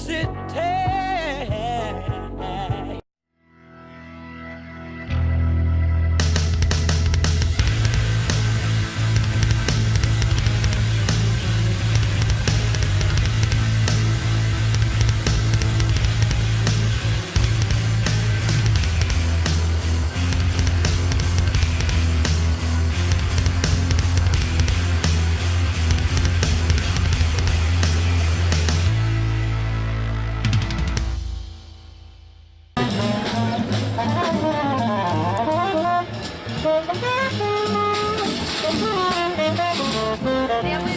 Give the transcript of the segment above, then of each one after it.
city.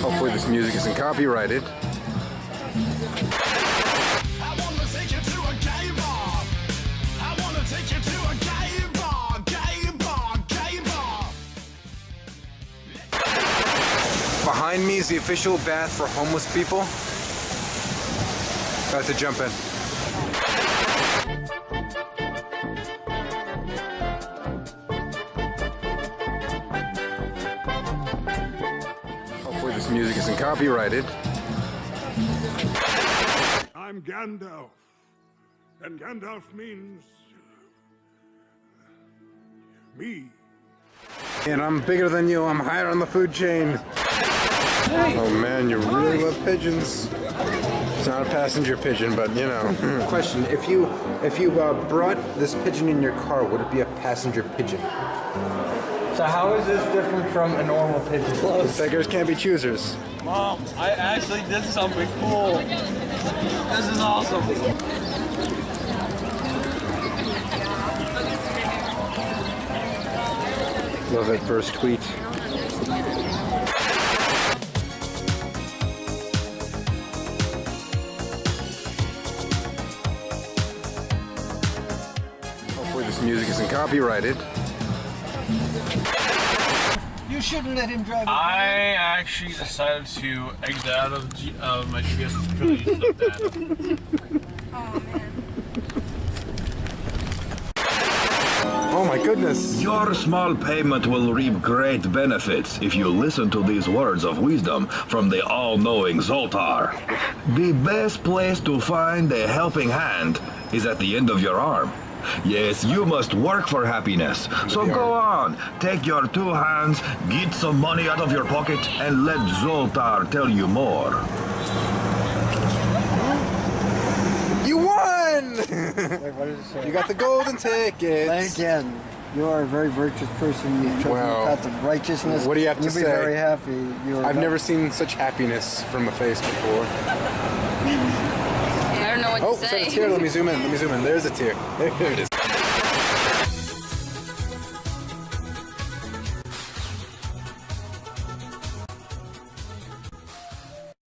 Hopefully this music isn't copyrighted. I wanna take you to a gay bar. I wanna take you to a gay bar, gay bar, gay bar. Behind me is the official bath for homeless people. About to jump in. Hopefully this music isn't copyrighted. I'm Gandalf, and Gandalf means me. And I'm bigger than you, I'm higher on the food chain. Oh man, you really love pigeons. It's not a passenger pigeon, but you know. Question, if you brought this pigeon in your car, would it be a passenger pigeon? So how is this different from a normal pigeon? Beggars can't be choosers. Mom, I actually did something cool. This is awesome. Love that first tweet. Hopefully this music isn't copyrighted. You shouldn't let him drive. I actually decided to exit out of my GPS because I used up data. Oh man. Oh my goodness. Your small payment will reap great benefits if you listen to these words of wisdom from the all-knowing Zoltar. The best place to find a helping hand is at the end of your arm. Yes, you must work for happiness. So go on, take your two hands, get some money out of your pocket, and let Zoltar tell you more. You won! Wait, what does it say? You got the golden tickets. Again, you are a very virtuous person. You've chosen Wow. the path of righteousness. What do you have to You'll say? be very happy. I've never seen such happiness from a face before. I don't know what Oh, to it's say. a tear. Let me zoom in. Let me zoom in. There's a tear. There it is.